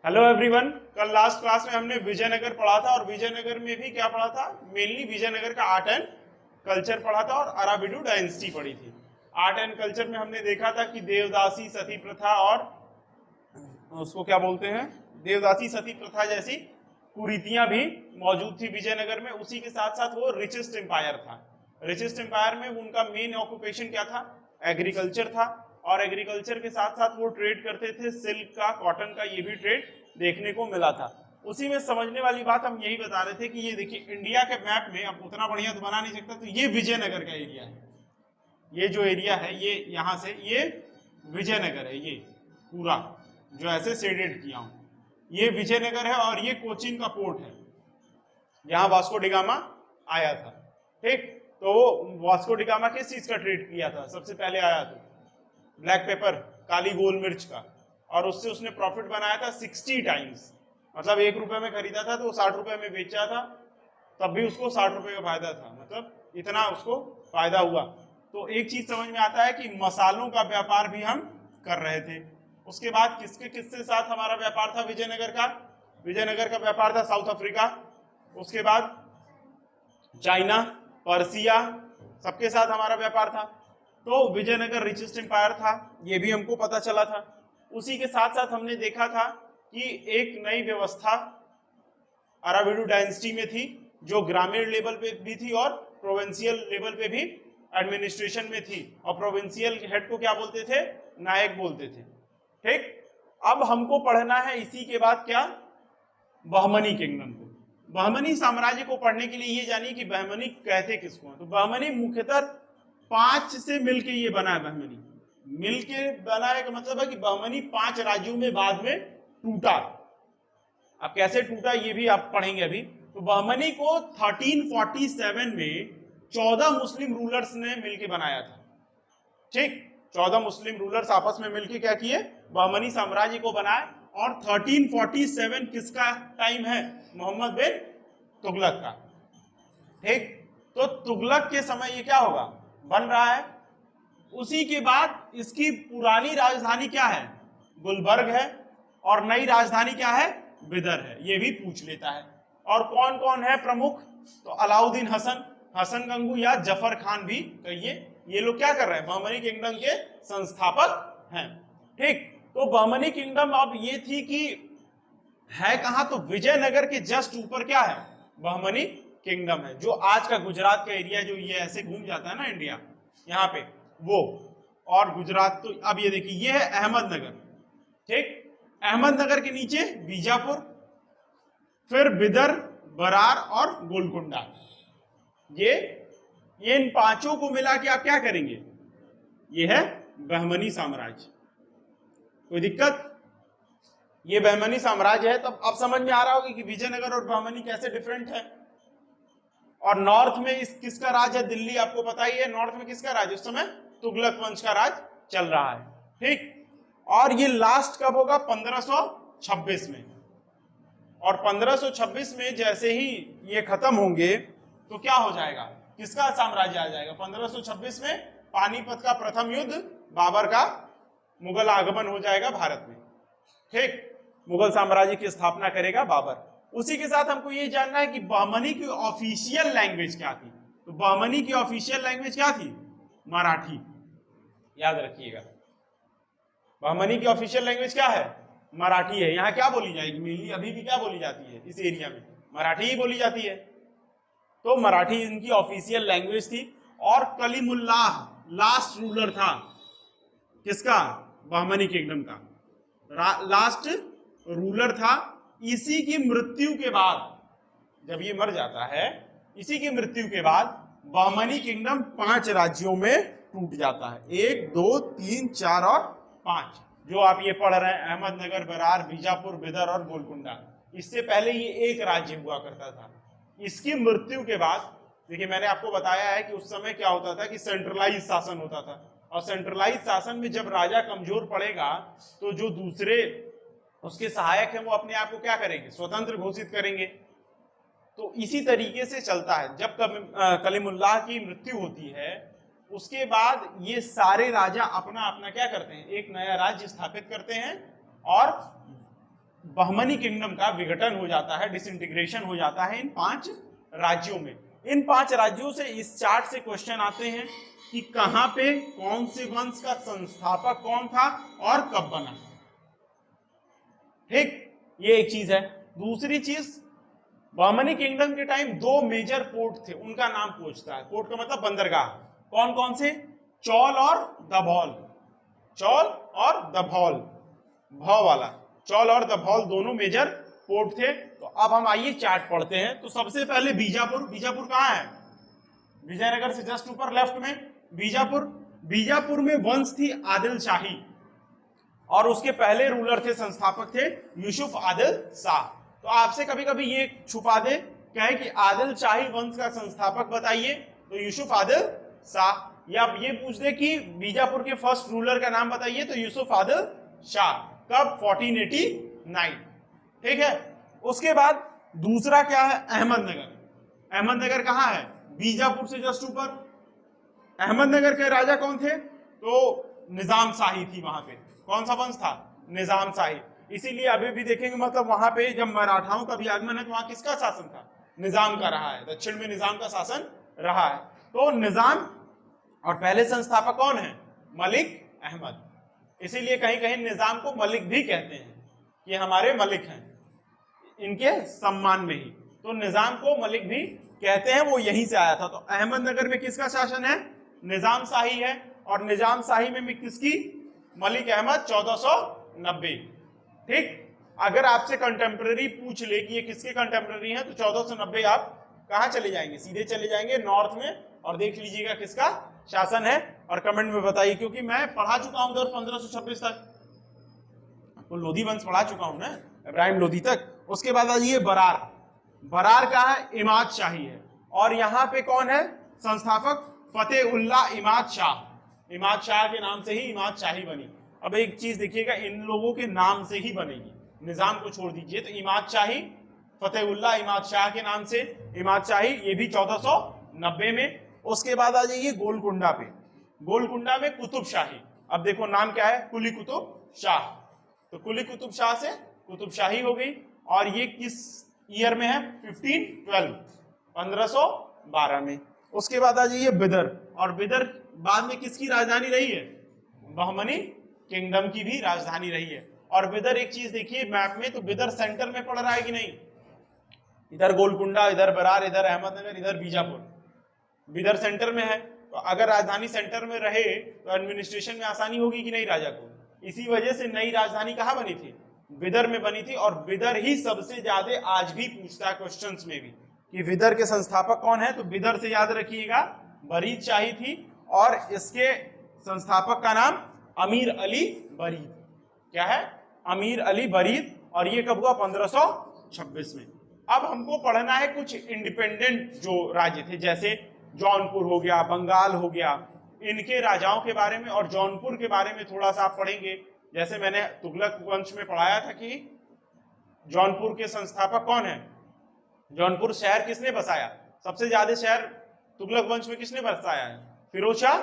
Hello everyone. कल last class में हमने विजयनगर पढ़ा था और विजयनगर में भी क्या पढ़ा था, मेनली विजयनगर का आर्ट एंड कल्चर पढ़ा था और अराबिडू डायनेस्टी पढ़ी थी। आर्ट एंड कल्चर में हमने देखा था कि देवदासी सती प्रथा और उसको क्या बोलते हैं, देवदासी सती प्रथा जैसी कुरीतियां भी मौजूद थी विजयनगर में। उसी के साथ साथ वो रिचेस्ट एम्पायर था। रिचेस्ट एम्पायर में उनका मेन ऑक्यूपेशन क्या था, एग्रीकल्चर था। और एग्रीकल्चर के साथ साथ वो ट्रेड करते थे सिल्क का, कॉटन का, ये भी ट्रेड देखने को मिला था। उसी में समझने वाली बात हम यही बता रहे थे कि ये देखिए इंडिया के मैप में, अब उतना बढ़िया तो बना नहीं सकता, तो ये विजयनगर का एरिया है। ये जो एरिया है ये यहाँ से ये विजयनगर है, ये पूरा जो ऐसे शेडेड किया हूं ये विजयनगर है और ये कोचीन का पोर्ट है, यहाँ वास्को डिगामा आया था। ठीक, तो वास्को डिगामा किस चीज का ट्रेड किया था, सबसे पहले आया तो ब्लैक पेपर, काली गोल मिर्च का, और उससे उसने प्रॉफिट बनाया था 60 टाइम्स। मतलब 1 रुपए में खरीदा था तो 60 रुपए में बेचा था, तब भी उसको 60 रुपए का फायदा था, मतलब इतना उसको फायदा हुआ। तो एक चीज समझ में आता है कि मसालों का व्यापार भी हम कर रहे थे। उसके बाद किसके किसके साथ हमारा व्यापार था विजयनगर का, विजयनगर का व्यापार था साउथ अफ्रीका, उसके बाद चाइना, पर्सिया, सबके साथ हमारा व्यापार था। तो विजयनगर रिचेस्ट एम्पायर था, ये भी हमको पता चला था। उसी के साथ साथ हमने देखा था कि एक नई व्यवस्था अराबिडू डायनेस्टी में थी जो ग्रामीण लेवल पे भी थी और प्रोविंशियल लेवल पे भी एडमिनिस्ट्रेशन में थी। और प्रोविंशियल हेड को क्या बोलते थे, नायक बोलते थे। ठीक, अब हमको पढ़ना है इसी के बाद क्या, बहमनी किंगडम को। बहमनी साम्राज्य को पढ़ने के लिए ये जानिए कि बहमनी कहते किसको हैं। तो बहमनी मुख्यतः 5 से मिलके ये बना है। बहमनी मिलके बनाने का मतलब है कि बहमनी 5 राज्यों में बाद में टूटा। अब कैसे टूटा ये भी आप पढ़ेंगे अभी। तो बहमनी को 1347 में 14 मुस्लिम रूलर्स ने मिलके बनाया था। ठीक, 14 मुस्लिम रूलर्स आपस में मिलके क्या किए, बहमनी साम्राज्य को बनाए। और 1347 किसका टाइम है, मोहम्मद बिन तुगलक का। ठीक, तो तुगलक के समय ये क्या होगा, बन रहा है। उसी के बाद इसकी पुरानी राजधानी क्या है, गुलबर्ग है, और नई राजधानी क्या है, बिदर है। ये भी पूछ लेता है। और कौन कौन है प्रमुख, तो अलाउद्दीन हसन, हसन गंगू या जफर खान भी कहिए, ये लोग क्या कर रहे हैं, बहमनी किंगडम के संस्थापक हैं। ठीक, तो बहमनी किंगडम अब ये थी कि है कहां, तो विजयनगर के जस्ट ऊपर क्या है, बहमनी किंगडम है। जो आज का गुजरात का एरिया, जो ये ऐसे घूम जाता है ना इंडिया, यहाँ पे वो, और गुजरात तो अब ये देखिए ये है अहमदनगर। ठीक, अहमदनगर के नीचे बीजापुर, फिर बिदर, बरार और गोलकुंडा। ये इन 5 को मिला के आप क्या करेंगे, ये है बहमनी साम्राज्य। कोई दिक्कत, ये बहमनी साम्राज्य है। तब अब समझ में आ रहा होगा कि विजयनगर और बहमनी कैसे डिफरेंट है। और नॉर्थ में इस किसका राज है, दिल्ली आपको पता ही है, नॉर्थ में किसका राज, उस समय तुगलक वंश का राज चल रहा है। ठीक, और ये लास्ट कब होगा, 1526 में। और 1526 में जैसे ही ये खत्म होंगे तो क्या हो जाएगा, किसका साम्राज्य आ जाएगा, 1526 में पानीपत का प्रथम युद्ध, बाबर का मुगल आगमन हो जाएगा भारत में। ठीक, मुगल साम्राज्य की स्थापना करेगा बाबर। उसी के साथ हमको ये जानना है कि बहमनी की ऑफिशियल लैंग्वेज क्या थी। तो बहमनी की ऑफिशियल लैंग्वेज क्या थी, मराठी, याद रखिएगा। बहमनी की ऑफिशियल लैंग्वेज क्या है, मराठी है। यहाँ क्या बोली जाएगी, मेनली अभी भी क्या बोली जाती है, इस एरिया में मराठी ही बोली जाती है। तो मराठी इनकी ऑफिशियल लैंग्वेज थी। और कलीमुल्लाह लास्ट रूलर था किसका, बहमनी किंगडम का लास्ट रूलर था। इसी की मृत्यु के बाद, जब ये मर जाता है, इसी की मृत्यु के बाद बहमनी किंगडम 5 राज्यों में टूट जाता है, 1 2 3 4 और 5, जो आप ये पढ़ रहे हैं, अहमदनगर, बरार, बीजापुर, बिदर और गोलकुंडा। इससे पहले ये एक राज्य हुआ करता था। इसकी मृत्यु के बाद देखिए, मैंने आपको बताया है कि उस समय क्या होता था कि सेंट्रलाइज शासन होता था। और सेंट्रलाइज शासन में जब राजा कमजोर पड़ेगा तो जो दूसरे उसके सहायक हैं वो अपने आप को क्या करेंगे, स्वतंत्र घोषित करेंगे। तो इसी तरीके से चलता है। जब कलीमुल्लाह की मृत्यु होती है उसके बाद ये सारे राजा अपना अपना क्या करते हैं, एक नया राज्य स्थापित करते हैं। और बहमनी किंगडम का विघटन हो जाता है, डिसइंटीग्रेशन हो जाता है इन 5 राज्यों में। इन 5 राज्यों से इस चार्ट से क्वेश्चन आते हैं कि कहां पे कौन से वंश का संस्थापक कौन था और कब बना। ठीक, ये एक चीज है। दूसरी चीज, बहमनी किंगडम के टाइम 2 मेजर पोर्ट थे, उनका नाम पूछता है। पोर्ट का मतलब बंदरगाह। कौन कौन से? चौल और दभौल। चौल और दभौल, भौ वाला, चौल और दभौल दोनों मेजर पोर्ट थे। तो अब हम आइए चार्ट पढ़ते हैं। तो सबसे पहले बीजापुर। बीजापुर कहाँ है? विजयनगर से जस्ट ऊपर लेफ्ट में बीजापुर। बीजापुर में वंश थी आदिल शाही और उसके पहले रूलर थे, संस्थापक थे यूसुफ आदिल शाह। तो आपसे कभी कभी ये छुपा दे, कहे कि आदिल शाही वंश का संस्थापक बताइए, तो यूसुफ आदिल शाह। या ये पूछ दे कि बीजापुर के फर्स्ट रूलर का नाम बताइए, तो यूसुफ आदिल शाह। कब? 1489। ठीक है। उसके बाद दूसरा क्या है? अहमदनगर। अहमदनगर कहाँ है? बीजापुर से जस्ट ऊपर। अहमदनगर के राजा कौन थे? तो निजाम शाही थी वहां पे। कौन सा वंश था? निजाम शाही। इसीलिए अभी भी देखेंगे, मतलब वहां पे जब मराठाओं का भी आगमन है तो वहां किसका शासन था? निजाम का रहा है। दक्षिण में निजाम का शासन रहा है। तो निजाम, और पहले संस्थापक कौन है? मलिक अहमद। इसीलिए कहीं कहीं निजाम को मलिक भी कहते हैं कि हमारे मलिक हैं, इनके सम्मान में ही। तो निजाम को मलिक भी कहते हैं, वो यहीं से आया था। तो अहमदनगर में किसका शासन है? निजाम शाही है। और निजाम शाही में किसकी? मलिक अहमद 1490। ठीक। अगर आपसे कंटेम्प्रेरी पूछ ले कि ये किसके कंटेम्प्रेरी हैं, तो 1490 आप कहां चले जाएंगे? सीधे चले जाएंगे नॉर्थ में और देख लीजिएगा किसका शासन है, और कमेंट में बताइए, क्योंकि मैं पढ़ा चुका हूं उधर 1526 तक। आपको लोधी वंश पढ़ा चुका हूं ना, इब्राहिम लोधी तक। उसके बाद आइए बरार। बरार का है? इमाद शाही है। और यहाँ पे कौन है संस्थापक? फतेहुल्लाह इमाद शाह। इमाद शाह के नाम से ही इमाद शाही बनी। अब एक चीज देखिएगा, इन लोगों के नाम से ही बनेगी, निजाम को छोड़ दीजिए। तो इमाद शाही, फतेहुल्लाह इमाद शाह के नाम से इमाद शाही, ये भी 1490 में। उसके बाद आ जाइए गोलकुंडा पे। गोलकुंडा में कुतुब शाही। अब देखो नाम क्या है? कुली कुतुब शाह। तो कुली कुतुब शाह से कुतुब शाही हो गई। और ये किस ईयर में है? 1512 में। उसके बाद आ जाइए बिदर। और बिदर बाद में किसकी राजधानी रही है? बहमनी किंगडम की भी राजधानी रही है। और बिदर, एक चीज देखिए मैप में, तो बिदर सेंटर में पड़ रहा है कि नहीं? इधर गोलकुंडा, इधर बरार, इधर अहमदनगर, इधर बीजापुर। बिदर सेंटर में है। तो अगर राजधानी सेंटर में रहे तो एडमिनिस्ट्रेशन में आसानी होगी कि नहीं राजा को? इसी वजह से नई राजधानी कहाँ बनी थी? बिदर में बनी थी। और बिदर ही सबसे ज्यादा आज भी पूछता है क्वेश्चंस में भी कि बिदर के संस्थापक कौन है। तो बिदर से याद रखिएगा बरीद शाही थी, और इसके संस्थापक का नाम अमीर अली बरीद। क्या है? अमीर अली बरीद। और ये कब हुआ? 1526 में। अब हमको पढ़ना है कुछ इंडिपेंडेंट जो राज्य थे, जैसे जौनपुर हो गया, बंगाल हो गया, इनके राजाओं के बारे में। और जौनपुर के बारे में थोड़ा सा आप पढ़ेंगे। जैसे मैंने तुगलक वंश में पढ़ाया था कि जौनपुर के संस्थापक कौन है? जौनपुर शहर किसने बसाया? सबसे ज्यादा शहर तुगलक वंश में किसने बसाया है? फिरोज शाह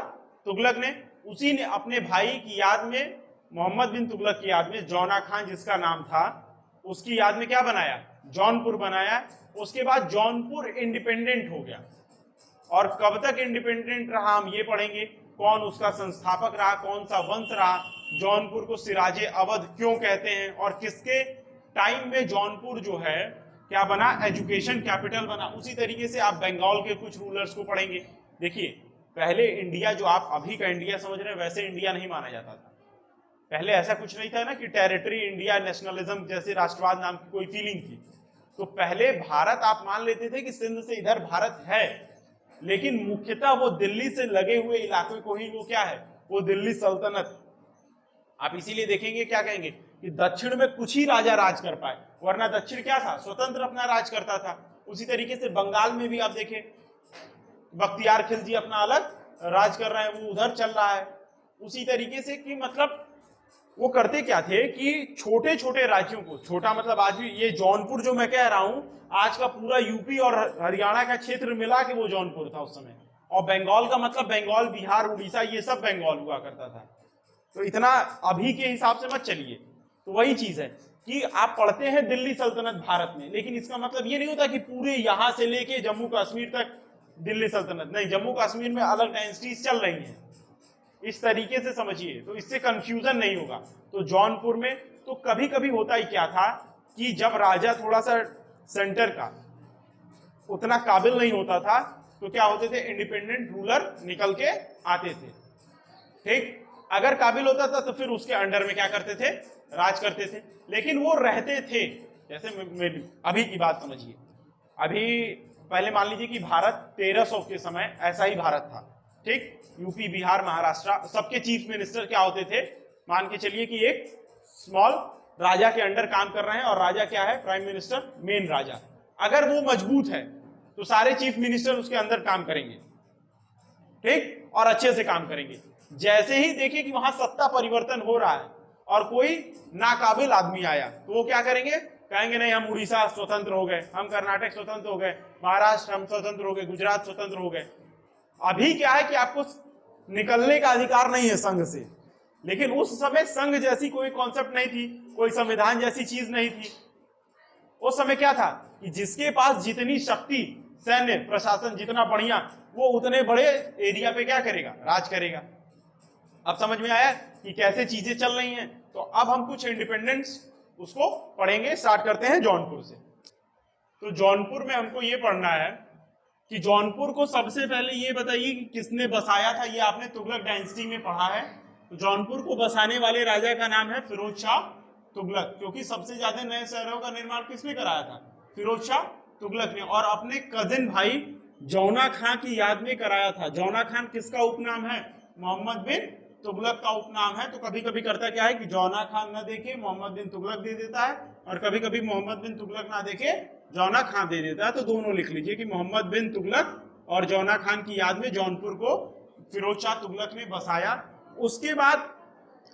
तुगलक ने। उसी ने अपने भाई की याद में, मोहम्मद बिन तुगलक की याद में, जौना खान जिसका नाम था, उसकी याद में क्या बनाया? जौनपुर बनाया। उसके बाद जौनपुर इंडिपेंडेंट हो गया। और कब तक इंडिपेंडेंट रहा हम ये पढ़ेंगे। कौन उसका संस्थापक रहा, कौन सा वंश रहा, जौनपुर को सिराजे अवध क्यों कहते हैं, और किसके टाइम में जौनपुर जो है क्या बना? एजुकेशन कैपिटल बना। उसी तरीके से आप बंगाल के कुछ रूलर्स को पढ़ेंगे। देखिए, पहले इंडिया जो आप अभी का इंडिया समझ रहे हैं, वैसे इंडिया नहीं माना जाता था। पहले ऐसा कुछ नहीं था ना कि टेरिटरी इंडिया, नेशनलिज्म जैसे राष्ट्रवाद नाम की कोई फीलिंग थी। तो पहले भारत आप मान लेते थे कि सिंध से इधर भारत है, लेकिन मुख्यतः वो दिल्ली से लगे हुए इलाके को ही वो क्या है? वो दिल्ली सल्तनत। आप इसीलिए देखेंगे क्या कहेंगे कि दक्षिण में कुछ ही राजा राज कर पाए, वरना दक्षिण क्या था? स्वतंत्र अपना राज करता था। उसी तरीके से बंगाल में भी आप देखें, बख्तियार खिलजी अपना अलग राज कर रहे हैं, वो उधर चल रहा है। उसी तरीके से कि मतलब वो करते क्या थे कि छोटे छोटे राज्यों को, छोटा मतलब आज भी ये जौनपुर जो मैं कह रहा हूं, आज का पूरा यूपी और हरियाणा का क्षेत्र मिला के वो जौनपुर था उस समय। और बंगाल का मतलब बंगाल, बिहार, उड़ीसा, ये सब बंगाल हुआ करता था। तो इतना अभी के हिसाब से मत चलिए। तो वही चीज है कि आप पढ़ते हैं दिल्ली सल्तनत भारत में, लेकिन इसका मतलब ये नहीं होता कि पूरे यहां से लेके जम्मू कश्मीर तक दिल्ली सल्तनत, नहीं, जम्मू कश्मीर में अलग डायनेस्टीज चल रही हैं, इस तरीके से समझिए, तो इससे कंफ्यूजन नहीं होगा। तो जौनपुर में तो कभी कभी होता ही क्या था कि जब राजा थोड़ा सा सेंटर का उतना काबिल नहीं होता था तो क्या होते थे, इंडिपेंडेंट रूलर निकल के आते थे, ठीक। अगर काबिल होता था तो फिर उसके अंडर में क्या करते थे, राज करते थे, लेकिन वो रहते थे। जैसे अभी की बात समझिए, अभी पहले मान लीजिए कि भारत 1300 के समय ऐसा ही भारत था, ठीक। यूपी, बिहार, महाराष्ट्र सबके चीफ मिनिस्टर क्या होते थे, मान के चलिए कि एक स्मॉल राजा के अंडर काम कर रहे हैं, और राजा क्या है, प्राइम मिनिस्टर, मेन राजा। अगर वो मजबूत है तो सारे चीफ मिनिस्टर उसके अंदर काम करेंगे, ठीक, और अच्छे से काम करेंगे। जैसे ही देखिए कि वहां सत्ता परिवर्तन हो रहा है और कोई नाकाबिल आदमी आया तो वो क्या करेंगे, कहेंगे नहीं, हम उड़ीसा स्वतंत्र हो गए, हम कर्नाटक स्वतंत्र हो गए, महाराष्ट्र हम स्वतंत्र हो गए, गुजरात स्वतंत्र हो गए। अभी क्या है कि आपको निकलने का अधिकार नहीं है संघ से, लेकिन उस समय संघ जैसी कोई कॉन्सेप्ट नहीं थी, कोई संविधान जैसी चीज नहीं थी। उस समय क्या था कि जिसके पास जितनी शक्ति, सैन्य प्रशासन जितना बढ़िया, वो उतने बड़े एरिया पे क्या करेगा, राज करेगा। अब समझ में आया कि कैसे चीजें चल रही हैं। तो अब हम कुछ इंडिपेंडेंस उसको पढ़ेंगे, स्टार्ट करते हैं जौनपुर से। तो जौनपुर में हमको ये पढ़ना है कि जौनपुर को सबसे पहले ये बताइए कि किसने बसाया था। ये आपने तुगलक डायनेस्टी में पढ़ा है। तो जौनपुर को बसाने वाले राजा का नाम है फिरोज शाह तुगलक, क्योंकि सबसे ज्यादा नए शहरों का निर्माण किसने कराया था, फिरोज शाह तुगलक ने, और अपने कजिन भाई जौना खां की याद में कराया था। जौना खान किसका उपनाम है, मोहम्मद बिन तुगलक का उपनाम है। तो कभी कभी करता क्या है कि जौना खान ना देखे मोहम्मद बिन तुगलक दे देता है, और कभी कभी मोहम्मद बिन तुगलक ना देखे जौना खान दे देता है। तो दोनों लिख लीजिए कि मोहम्मद बिन तुगलक और जौना खान की याद में जौनपुर को फिरोज शाह तुगलक ने बसाया। उसके बाद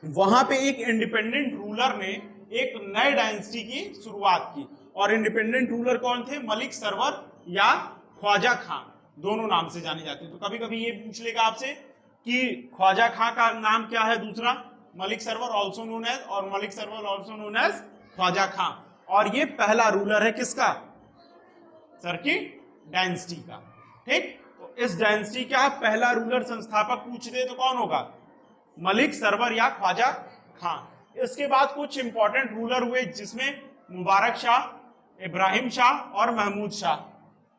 वहां पे एक इंडिपेंडेंट रूलर ने एक नए डायनेस्टी की शुरुआत की, और इंडिपेंडेंट रूलर कौन थे, मलिक सरवर या ख्वाजा खां, दोनों नाम से जाने जाते हैं। तो कभी कभी ये पूछ लेगा आपसे कि ख्वाजा खां का नाम क्या है दूसरा, Malik Sarwar also known as, और Malik Sarwar also known as Khwaja Khan. और ये पहला रूलर है किसका, सर की डायनेस्टी का, ठीक। तो इस डायनेस्टी का पहला रूलर संस्थापक पूछ दे तो कौन होगा, मलिक सरवर या ख्वाजा खां। इसके बाद कुछ इंपॉर्टेंट रूलर हुए, जिसमें मुबारक शाह, इब्राहिम शाह और महमूद शाह,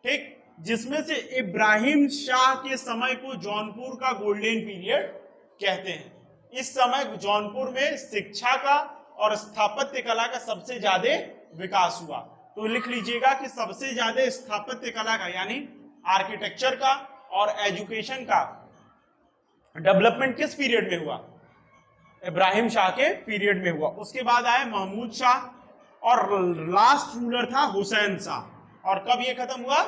ठीक। जिसमें से इब्राहिम शाह के समय को जौनपुर का गोल्डन पीरियड कहते हैं। इस समय जौनपुर में शिक्षा का और स्थापत्य कला का सबसे ज्यादा विकास हुआ। तो लिख लीजिएगा कि सबसे ज्यादा स्थापत्य कला का, यानी आर्किटेक्चर का और एजुकेशन का डेवलपमेंट किस पीरियड में हुआ, इब्राहिम शाह के पीरियड में हुआ। उसके बाद आए महमूद शाह, और लास्ट रूलर था हुसैन शाह। और कब ये खत्म हुआ,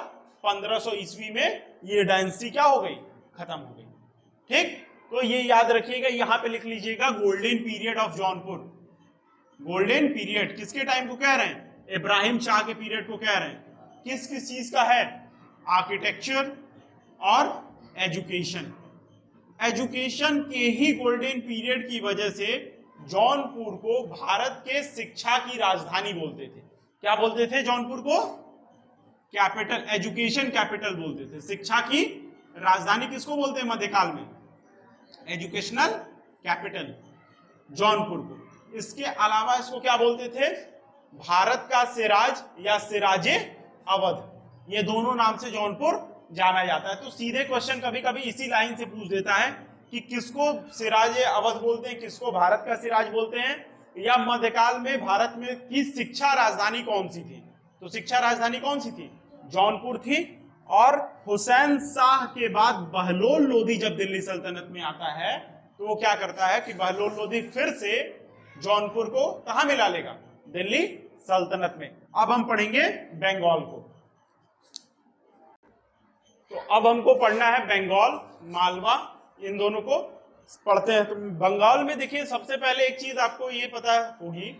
1500 ईस्वी में ये डायनेस्टी क्या हो गई, खत्म हो गई, ठीक। तो ये याद रखिएगा, यहां पे लिख लीजिएगा golden period of Jaunpur. Golden period किसके टाइम को कह रहे हैं, इब्राहिम शाह के पीरियड को कह रहे हैं। किस किस चीज का है, आर्किटेक्चर और एजुकेशन। एजुकेशन के ही गोल्डन पीरियड की वजह से जौनपुर को भारत के शिक्षा की राजधानी बोलते थे। क्या बोलते थे जौनपुर को, कैपिटल, एजुकेशन कैपिटल बोलते थे। शिक्षा की राजधानी किसको बोलते हैं मध्यकाल में, एजुकेशनल कैपिटल जौनपुर को। इसके अलावा इसको क्या बोलते थे, भारत का सिराज या सिराजे अवध। ये दोनों नाम से जौनपुर जाना जाता है। तो सीधे क्वेश्चन कभी कभी इसी लाइन से पूछ देता है कि किसको सिराजे अवध बोलते हैं, किसको भारत का सिराज बोलते हैं, या मध्यकाल में भारत में की शिक्षा राजधानी कौन सी थी। तो शिक्षा राजधानी कौन सी थी, जौनपुर थी। और हुसैन शाह के बाद बहलोल लोधी जब दिल्ली सल्तनत में आता है तो वो क्या करता है कि बहलोल लोधी फिर से जौनपुर को कहां मिला लेगा, दिल्ली सल्तनत में। अब हम पढ़ेंगे बंगाल को। तो अब हमको पढ़ना है बंगाल, मालवा, इन दोनों को पढ़ते हैं। तो बंगाल में देखिए, सबसे पहले एक चीज आपको ये पता होगी,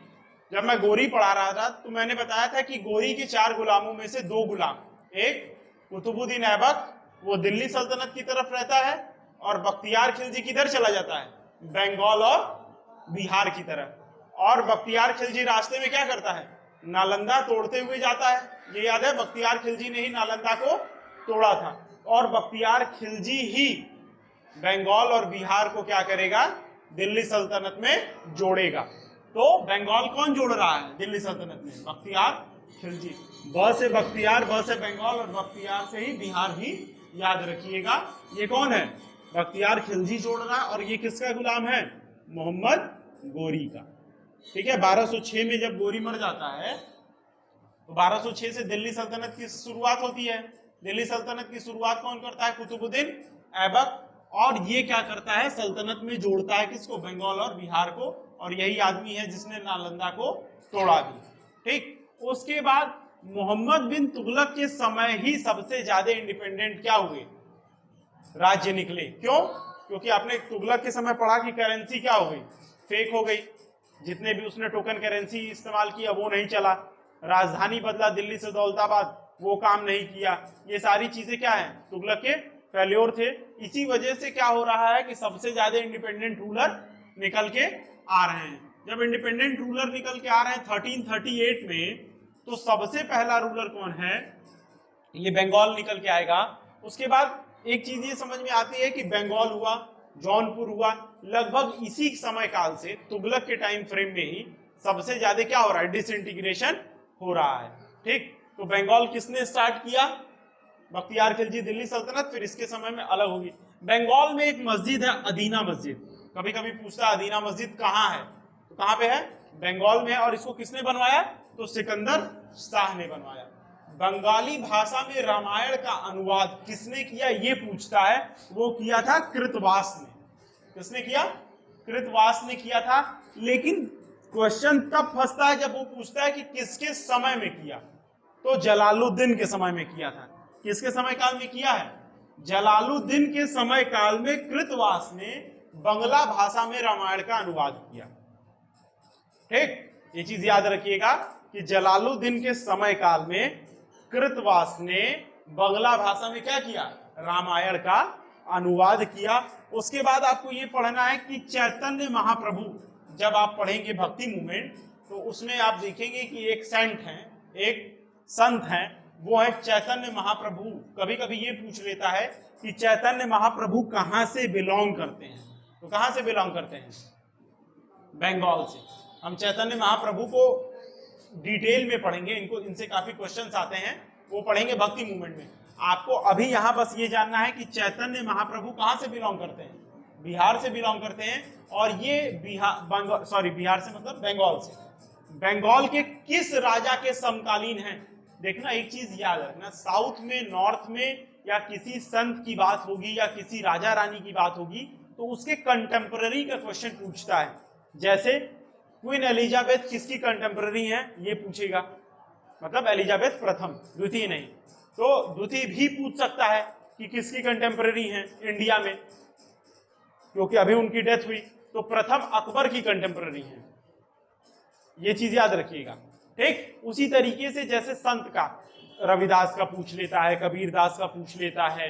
जब मैं गोरी पढ़ा रहा था तो मैंने बताया था कि गोरी के 4 गुलामों में से 2 गुलाम, एक कुतुबुद्दीन ऐबक, वो दिल्ली सल्तनत की तरफ रहता है, और बख्तियार खिलजी किधर चला जाता है, बंगाल और बिहार की तरफ। और बख्तियार खिलजी रास्ते में क्या करता है, नालंदा तोड़ते हुए जाता है। ये याद है, बख्तियार खिलजी ने ही नालंदा को तोड़ा था। और बख्तियार खिलजी ही बंगाल और बिहार को क्या करेगा, दिल्ली सल्तनत में जोड़ेगा। तो बंगाल कौन जोड़ रहा है दिल्ली सल्तनत में, बख्तियार खिलजी। ब से बख्तियार, ब से बंगाल और बख्तियार से ही बिहार भी याद रखिएगा। ये कौन है, बख्तियार खिलजी जोड़ रहा है। और ये किसका गुलाम है, मोहम्मद गोरी का। ठीक है, 1206 में जब गोरी मर जाता है तो 1206 से दिल्ली सल्तनत की शुरुआत होती है। दिल्ली सल्तनत की शुरुआत कौन करता है, कुतुबुद्दीन ऐबक। और ये क्या करता है, सल्तनत में जोड़ता है किसको, बंगाल और बिहार को। और यही आदमी है जिसने नालंदा को तोड़ा भी। ठीक, उसके बाद मोहम्मद बिन तुगलक के समय ही सबसे ज्यादा इंडिपेंडेंट क्या हुए, राज्य निकले। क्यों, क्योंकि आपने तुगलक के समय पढ़ा कि करेंसी क्या हो गई, फेक हो गई। जितने भी उसने टोकन करेंसी इस्तेमाल किया वो नहीं चला। राजधानी बदला दिल्ली से दौलताबाद, वो काम नहीं किया। ये सारी चीजें क्या है, तुगलक के फेल्योर थे। इसी वजह से क्या हो रहा है कि सबसे ज्यादा इंडिपेंडेंट रूलर निकल के आ रहे हैं। जब इंडिपेंडेंट रूलर निकल के आ रहे हैं 1338 में, तो सबसे पहला रूलर कौन है, ये बंगाल निकल के आएगा। उसके बाद एक चीज ये समझ में आती है कि बंगाल हुआ, जौनपुर हुआ, लगभग इसी समय काल से तुगलक के टाइम फ्रेम में ही सबसे ज्यादा क्या हो रहा है, डिसइंटीग्रेशन हो रहा है। ठीक, तो बंगाल किसने स्टार्ट किया, बख्तियार खिलजी, दिल्ली सल्तनत फिर इसके समय में अलग होगी। बंगाल में एक मस्जिद है अदीना मस्जिद, कभी कभी पूछता है अदीना मस्जिद कहाँ है, तो कहाँ पे है, बंगाल में है। और इसको किसने बनवाया, तो सिकंदर शाह ने बनवाया। बंगाली भाषा में रामायण का अनुवाद किसने किया ये पूछता है, वो किया था कृतवास ने। किसने किया, कृतवास ने किया था। लेकिन क्वेश्चन तब फंसता है जब वो पूछता है कि किसके समय में किया, तो जलालुद्दीन के समय में किया था। किसके समय काल में किया है, जलालुद्दीन के समय काल में कृतवास ने बंगला भाषा में रामायण का अनुवाद किया। ठीक, ये चीज याद रखिएगा कि जलालुद्दीन के समय काल में कृतवास ने बंगला भाषा में क्या किया, रामायण का अनुवाद किया। उसके बाद आपको ये पढ़ना है कि चैतन्य महाप्रभु, जब आप पढ़ेंगे भक्ति मूवमेंट, तो उसमें आप देखेंगे कि एक सेंट है, एक संत है, वो है चैतन्य महाप्रभु। कभी कभी ये पूछ लेता है कि चैतन्य महाप्रभु कहाँ से बिलोंग करते हैं, तो कहाँ से बिलोंग करते हैं, बंगाल से। हम चैतन्य महाप्रभु को डिटेल में पढ़ेंगे, इनसे काफी क्वेश्चंस आते हैं, वो पढ़ेंगे भक्ति मूवमेंट में। आपको अभी यहाँ बस ये जानना है कि चैतन्य महाप्रभु कहाँ से बिलोंग करते हैं, बिहार से बिलोंग करते हैं। और ये बिहार से मतलब बंगाल से। बंगाल के किस राजा के समकालीन हैं, देखना एक चीज याद रखना, साउथ में, नॉर्थ में या किसी संत की बात होगी या किसी राजा रानी की बात होगी तो उसके कंटेम्पररी का क्वेश्चन पूछता है। जैसे क्वीन एलिजाबेथ किसकी कंटेम्पररी है ये पूछेगा, मतलब एलिजाबेथ प्रथम, द्वितीय नहीं। तो द्वितीय भी पूछ सकता है कि किसकी कंटेम्पररी है इंडिया में, क्योंकि अभी उनकी डेथ हुई। तो प्रथम अकबर की कंटेम्पररी है, ये चीज याद रखिएगा। ठीक, उसी तरीके से जैसे संत का रविदास का पूछ लेता है, कबीर दास का पूछ लेता है,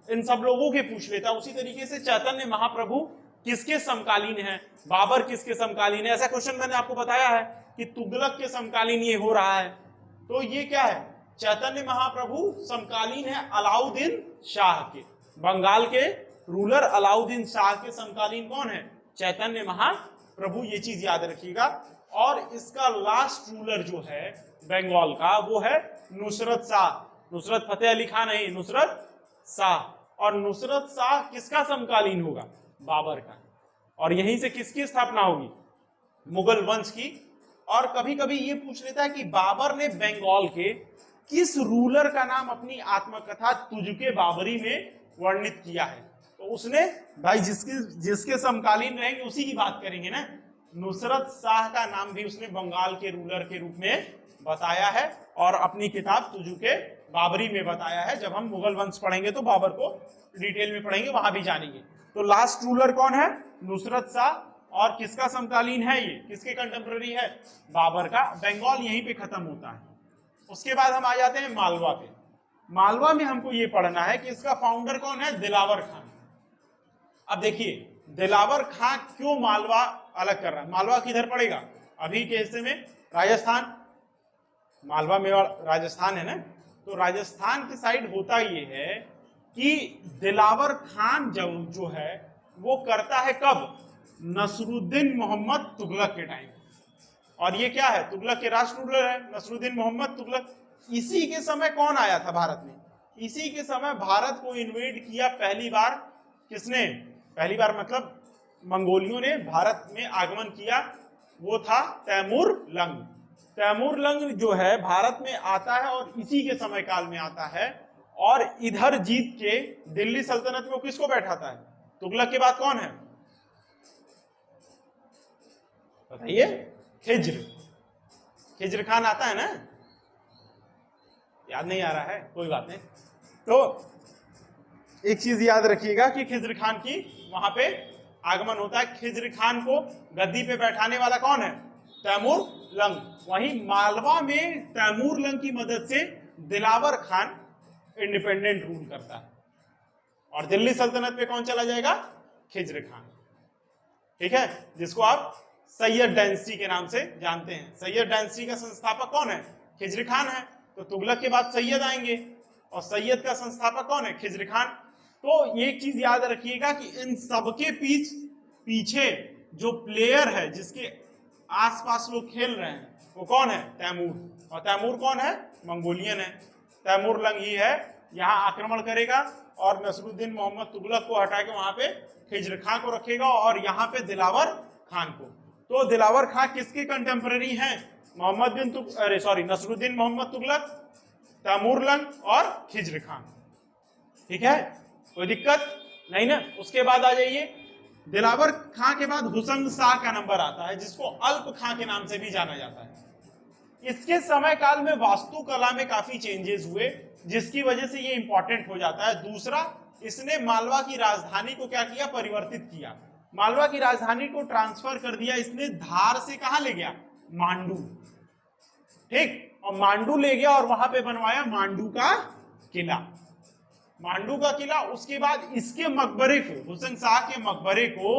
इन सब लोगों के पूछ लेता है, उसी तरीके से चैतन्य महाप्रभु किसके समकालीन है, बाबर किसके समकालीन है। ऐसा क्वेश्चन मैंने आपको बताया है कि तुगलक के समकालीन ये हो रहा है, तो ये क्या है, चैतन्य महाप्रभु समकालीन है अलाउद्दीन शाह के। बंगाल के रूलर अलाउद्दीन शाह के समकालीन कौन है, चैतन्य महाप्रभु, ये चीज याद रखिएगा। और इसका लास्ट रूलर जो है बंगाल का वो है नुसरत शाह, नुसरत फतेह अली खान नहीं, नुसरत शाह। और नुसरत शाह किसका समकालीन होगा, बाबर का। और यहीं से किसकी स्थापना होगी, मुगल वंश की। और कभी कभी ये पूछ लेता है कि बाबर ने बंगाल के किस रूलर का नाम अपनी आत्मकथा तुझके बाबरी में वर्णित किया है, तो उसने भाई जिसके समकालीन रहेंगे उसी की बात करेंगे ना। नुसरत शाह का नाम भी उसने बंगाल के रूलर के रूप में बताया है और अपनी किताब तुझके बाबरी में बताया है। जब हम मुगल वंश पढ़ेंगे तो बाबर को डिटेल में पढ़ेंगे, वहां भी जानेंगे। तो लास्ट रूलर कौन है, नुसरत शाह। और किसका समकालीन है ये, किसके कंटेम्पररी है, बाबर का। बंगाल यहीं पे खत्म होता है। उसके बाद हम आ जाते हैं मालवा पे। मालवा में हमको ये पढ़ना है कि इसका फाउंडर कौन है, दिलावर खान। अब देखिए दिलावर खान क्यों मालवा अलग कर रहा है, मालवा किधर पड़ेगा, अभी के हिस्से में राजस्थान, मालवा मेवाड़ राजस्थान है ना, तो राजस्थान के साइड होता ये है कि दिलावर खान जो है वो करता है कब, नसरुद्दीन मोहम्मद तुगलक के टाइम। और ये क्या है, तुगलक के राष्ट्र रूलर है नसरुद्दीन मोहम्मद तुगलक। इसी के समय कौन आया था भारत में, इसी के समय भारत को इन्वेड किया पहली बार, किसने, पहली बार मतलब मंगोलियों ने भारत में आगमन किया, वो था तैमूर लंग। तैमूर लंग जो है भारत में आता है और इसी के समय काल में आता है, और इधर जीत के दिल्ली सल्तनत में वो किसको बैठाता है, तुगलक के बाद कौन है बताइए, खिज्र, खिज्र खान आता है ना, याद नहीं आ रहा है, कोई बात नहीं। तो एक चीज याद रखिएगा कि खिज्र खान की वहां पे आगमन होता है। खिज्र खान को गद्दी पे बैठाने वाला कौन है, तैमूर लंग। वहीं मालवा में तैमूर लंग की मदद से दिलावर खान इंडिपेंडेंट रूल करता है, और दिल्ली सल्तनत पे कौन चला जाएगा, खिज्र खान, ठीक है, जिसको आप सैयद डायनेस्टी के नाम से जानते हैं। सैयद डायनेस्टी का संस्थापक कौन है, खिज्र खान है, तो तुगलक के बाद सैयद आएंगे, और सैयद का संस्थापक कौन है, खिज्र खान। तो एक चीज याद रखिएगा कि इन सबके पीछे जो प्लेयर है, जिसके आसपास लोग खेल रहे हैं, वो कौन है, तैमूर। और तैमूर कौन है, मंगोलियन है। तैमूर लंग ही है, यहाँ आक्रमण करेगा और नसरुद्दीन मोहम्मद तुगलक को हटा के वहां पे खिज्र खान को रखेगा, और यहाँ पे दिलावर खान को। तो दिलावर खान किसके कंटेम्पररी हैं, नसरुद्दीन मोहम्मद तुगलक, तैमूर लंग और खिज्र खान, ठीक है, कोई दिक्कत नहीं ना। उसके बाद आ जाइए, दिलावर खां के बाद हुसैन शाह का नंबर आता है, जिसको अल्प खां के नाम से भी जाना जाता है। इसके समय काल में वास्तुकला में काफी चेंजेस हुए, जिसकी वजह से ये इंपॉर्टेंट हो जाता है। दूसरा, इसने मालवा की राजधानी को क्या किया, परिवर्तित किया। मालवा की राजधानी को ट्रांसफर कर दिया इसने, धार से कहां ले गया, मांडू, ठीक, और मांडू ले गया और वहां पे बनवाया मांडू का किला, मांडू का किला। उसके बाद इसके मकबरे को, हुसैन शाह के मकबरे को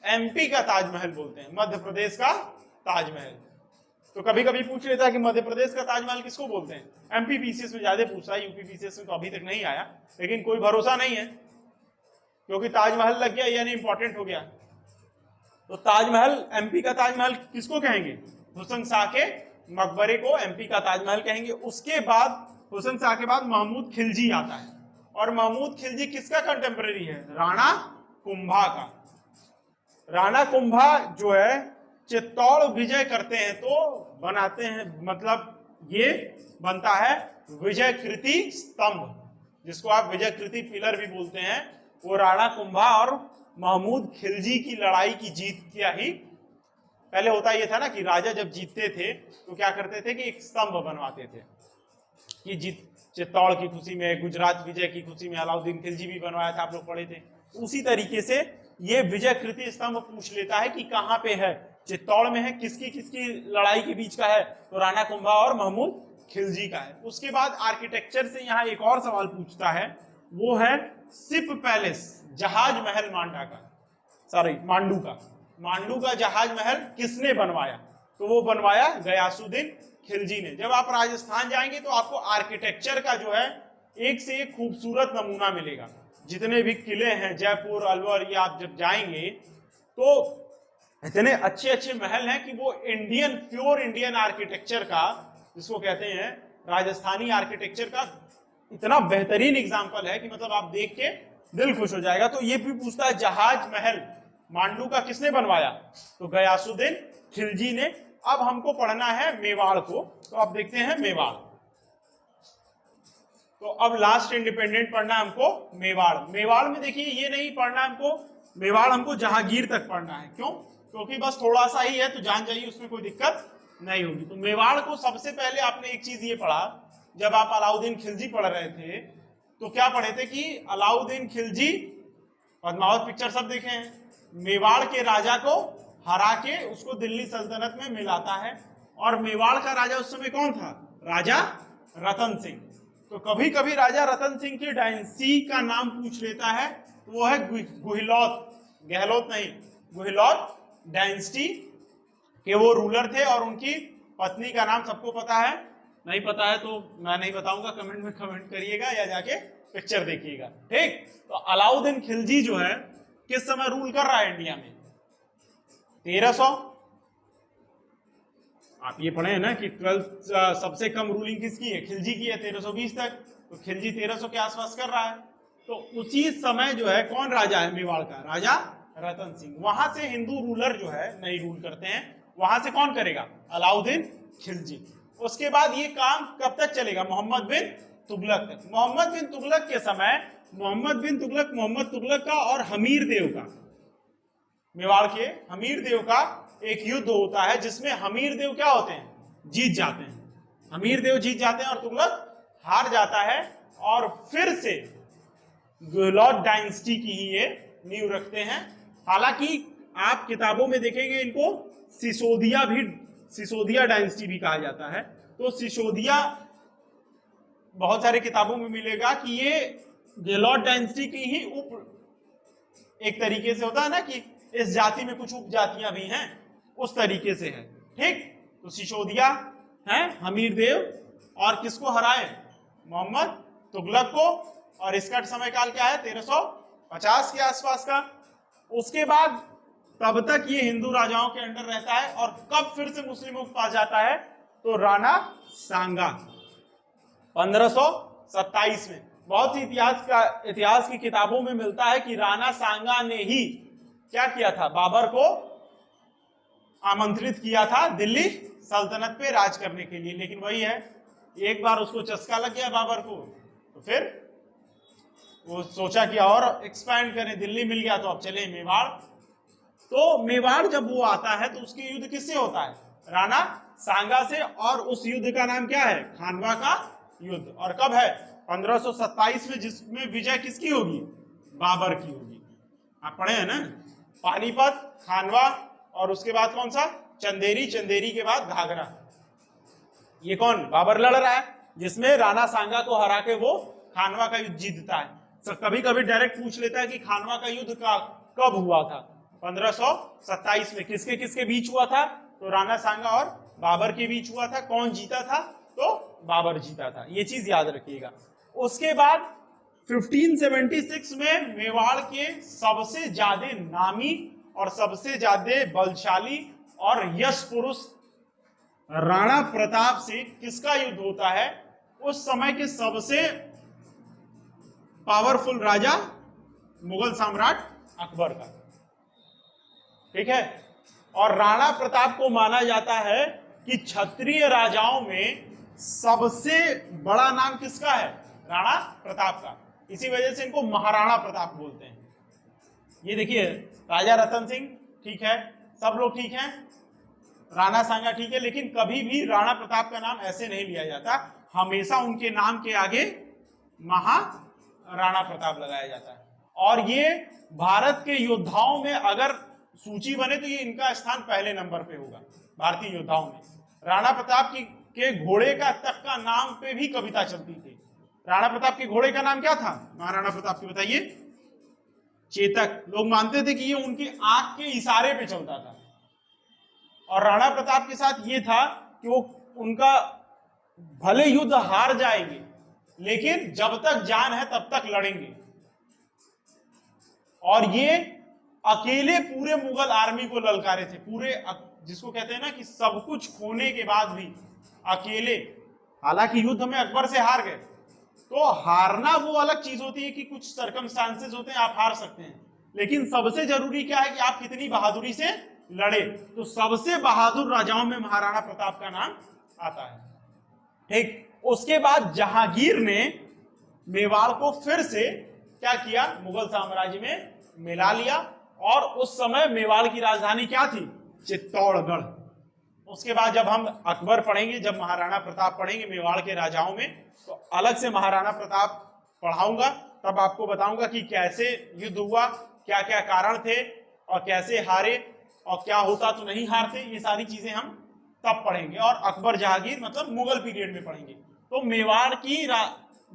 एमपी का ताजमहल बोलते हैं, मध्य प्रदेश का ताजमहल। तो कभी कभी पूछ लेता है कि मध्य प्रदेश का ताजमहल किसको बोलते हैं, एमपी पीसीएस में ज्यादा पूछता है, यूपी पीसीएस में तो अभी तक नहीं आया, लेकिन कोई भरोसा नहीं है, क्योंकि ताजमहल लग गया यानी इंपॉर्टेंट हो गया। तो ताजमहल, एमपी का ताजमहल किसको कहेंगे, हुसैन शाह के मकबरे को एमपी का ताजमहल कहेंगे। उसके बाद हुसैन शाह के बाद महमूद खिलजी आता है, और महमूद खिलजी किसका कंटेम्पररी है, राणा कुंभा का। राणा कुंभा जो है चित्तौड़ विजय करते हैं तो बनाते हैं, मतलब ये बनता है विजयकृति स्तंभ, जिसको आप विजयकृति पिलर भी बोलते हैं। वो राणा कुंभा और महमूद खिलजी की लड़ाई की जीत क्या ही, पहले होता ये था ना कि राजा जब जीतते थे तो क्या करते थे कि एक स्तंभ बनवाते थे, कि जीत चित्तौड़ की खुशी में, गुजरात विजय की खुशी में अलाउद्दीन खिलजी भी बनवाया था, आप लोग पढ़े थे। उसी तरीके से ये विजयकृति स्तंभ पूछ लेता है कि कहाँ पे है, चित्तौड़ में है, किसकी किसकी लड़ाई के बीच का है, तो राणा कुंभा और महमूद खिलजी का है। उसके बाद आर्किटेक्चर से यहाँ एक और सवाल पूछता है, वो है शिप पैलेस, जहाज महल मांडा का, मांडू का। मांडू का जहाज महल किसने बनवाया, तो वो बनवाया गयासुद्दीन खिलजी ने। जब आप राजस्थान जाएंगे तो आपको आर्किटेक्चर का जो है एक से एक खूबसूरत नमूना मिलेगा। जितने भी किले हैं जयपुर, अलवर, ये आप जब जाएंगे तो इतने अच्छे अच्छे महल हैं कि वो इंडियन, प्योर इंडियन आर्किटेक्चर का, जिसको कहते हैं राजस्थानी आर्किटेक्चर का इतना बेहतरीन एग्जाम्पल है कि मतलब आप देख के दिल खुश हो जाएगा। तो ये भी पूछता है जहाज महल मांडू का किसने बनवाया, तो गयासुद्दीन खिलजी ने। अब हमको पढ़ना है मेवाड़ को, तो अब देखते हैं मेवाड़। तो अब लास्ट इंडिपेंडेंट पढ़ना है हमको मेवाड़। मेवाड़ में देखिए ये नहीं पढ़ना हमको, मेवाड़ हमको जहांगीर तक पढ़ना है। क्यों, क्योंकि बस थोड़ा सा ही है तो जान जाइए, उसमें कोई दिक्कत नहीं होगी। तो मेवाड़ को सबसे पहले आपने एक चीज ये पढ़ा, जब आप अलाउद्दीन खिलजी पढ़ रहे थे तो क्या पढ़े थे कि अलाउद्दीन खिलजी, पद्मावत पिक्चर सब देखे हैं, मेवाड़ के राजा को हरा के उसको दिल्ली सल्तनत में मिलाता है। और मेवाड़ का राजा उस समय कौन था, राजा रतन सिंह। तो कभी कभी राजा रतन सिंह की डायनेस्टी का नाम पूछ लेता है, तो वो है गुहिलौत, गहलोत नहीं, गुहिलौत डायनेस्टी। कि वो रूलर थे और उनकी पत्नी का नाम सबको पता है, नहीं पता है तो मैं नहीं बताऊंगा, कमेंट में कमेंट करिएगा या जाके पिक्चर देखिएगा। ठीक, तो अलाउद्दीन खिलजी जो है किस समय रूल कर रहा है इंडिया में? 1300। आप ये पढ़े हैं ना कि कल सबसे कम रूलिंग किसकी है? खिलजी की है, 1320 तक। तो खिलजी 1300 के आसपास कर रहा है। तो उसी समय जो है कौन राजा है मेवाड़ का? राजा रतन सिंह। वहां से हिंदू रूलर जो है नहीं रूल करते हैं, वहां से कौन करेगा? अलाउद्दीन खिलजी। उसके बाद ये काम कब तक चलेगा? मोहम्मद बिन तुगलक तक। मोहम्मद बिन तुगलक के समय मोहम्मद तुगलक का और हमीर देव का, मेवाड़ के हमीर देव का एक युद्ध होता है जिसमें हमीर देव क्या होते हैं? जीत जाते हैं। हमीर देव जीत जाते हैं और तुगलक हार जाता है, और फिर से घुरिद डायनेस्टी की ही ये नींव रखते हैं। हालांकि आप किताबों में देखेंगे इनको सिसोदिया डायनेस्टी भी कहा जाता है। तो सिसोदिया बहुत सारे किताबों में मिलेगा कि ये घुरिद डायनेस्टी की ही एक तरीके से होता है ना कि इस जाति में कुछ उपजातियां भी हैं, उस तरीके से है। ठीक, तो सिसोदिया है हमीर देव और किसको हराए? मोहम्मद तुगलक को। और इसका समय काल क्या है? 1350 के आसपास का। उसके बाद तब तक ये हिंदू राजाओं के अंडर रहता है, और कब फिर से मुस्लिमों के पास जाता है? तो राणा सांगा 1527 में। बहुत सी इतिहास की किताबों में मिलता है कि राणा सांगा ने ही क्या किया था? बाबर को आमंत्रित किया था दिल्ली सल्तनत पे राज करने के लिए। लेकिन वही है, एक बार उसको चस्का लग गया बाबर को, तो फिर वो सोचा कि और एक्सपैंड करें, दिल्ली मिल गया तो अब चले मेवाड़। तो मेवाड़ जब वो आता है तो उसकी युद्ध किससे होता है? राणा सांगा से। और उस युद्ध का नाम क्या है? खानवा का युद्ध। और कब है? 1527 में, जिसमें विजय किसकी होगी? बाबर की होगी। आप पढ़े हैं ना, पानीपत, खानवा, और उसके बाद कौन सा? चंदेरी, चंदेरी के बाद घाघरा। ये कौन? बाबर लड़ रहा है, जिसमें राणा सांगा को हरा के वो खानवा का युद्ध जीतता है। तो कभी कभी डायरेक्ट पूछ लेता है कि खानवा का युद्ध का कब हुआ था? 1527 में। किसके किसके बीच हुआ था? तो राणा सांगा और बाबर के बीच हुआ था। कौन जीता था? तो बाबर जीता था। ये चीज याद रखिएगा। उसके बाद 1576 में मेवाड़ के सबसे ज्यादा नामी और सबसे ज्यादा बलशाली और यश पुरुष राणा प्रताप से किसका युद्ध होता है? उस समय के सबसे पावरफुल राजा मुगल सम्राट अकबर का। ठीक है, और राणा प्रताप को माना जाता है कि क्षत्रिय राजाओं में सबसे बड़ा नाम किसका है? राणा प्रताप का। इसी वजह से इनको महाराणा प्रताप बोलते हैं। ये देखिए, राजा रतन सिंह ठीक है, सब लोग ठीक हैं, राणा सांगा ठीक है, लेकिन कभी भी राणा प्रताप का नाम ऐसे नहीं लिया जाता। हमेशा उनके नाम के आगे महाराणा प्रताप लगाया जाता है। और ये भारत के योद्धाओं में अगर सूची बने तो ये इनका स्थान पहले नंबर पे होगा भारतीय योद्धाओं में। राणा प्रताप के घोड़े का तक का नाम पे भी कविता चलती थी। राणा प्रताप के घोड़े का नाम क्या था? महाराणा प्रताप की बताइए। चेतक। लोग मानते थे कि ये उनकी आंख के इशारे पे चलता था। और राणा प्रताप के साथ ये था कि वो उनका भले युद्ध हार जाएंगे, लेकिन जब तक जान है तब तक लड़ेंगे। और ये अकेले पूरे मुगल आर्मी को ललकारे थे, पूरे, जिसको कहते हैं ना कि सब कुछ खोने के बाद भी अकेले। हालांकि युद्ध में अकबर से हार गए, तो हारना वो अलग चीज होती है कि कुछ सर्कमस्टांसेस होते हैं, आप हार सकते हैं, लेकिन सबसे जरूरी क्या है कि आप कितनी बहादुरी से लड़े। तो सबसे बहादुर राजाओं में महाराणा प्रताप का नाम आता है। ठीक, उसके बाद जहांगीर ने मेवाड़ को फिर से क्या किया? मुगल साम्राज्य में मिला लिया। और उस समय मेवाड़ की राजधानी क्या थी? चित्तौड़गढ़। उसके बाद जब हम अकबर पढ़ेंगे, जब महाराणा प्रताप पढ़ेंगे मेवाड़ के राजाओं में, तो अलग से महाराणा प्रताप पढ़ाऊंगा, तब आपको बताऊंगा कि कैसे युद्ध हुआ, क्या क्या कारण थे, और कैसे हारे, और क्या होता तो नहीं हारते। ये सारी चीजें हम तब पढ़ेंगे, और अकबर जहांगीर मतलब मुगल पीरियड में पढ़ेंगे। तो मेवाड़ की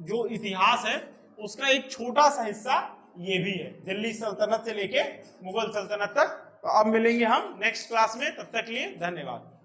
जो इतिहास है उसका एक छोटा सा हिस्सा ये भी है। दिल्ली सल्तनत से लेके मुगल सल्तनत तक तो अब मिलेंगे हम नेक्स्ट क्लास में, तब तक के लिए धन्यवाद।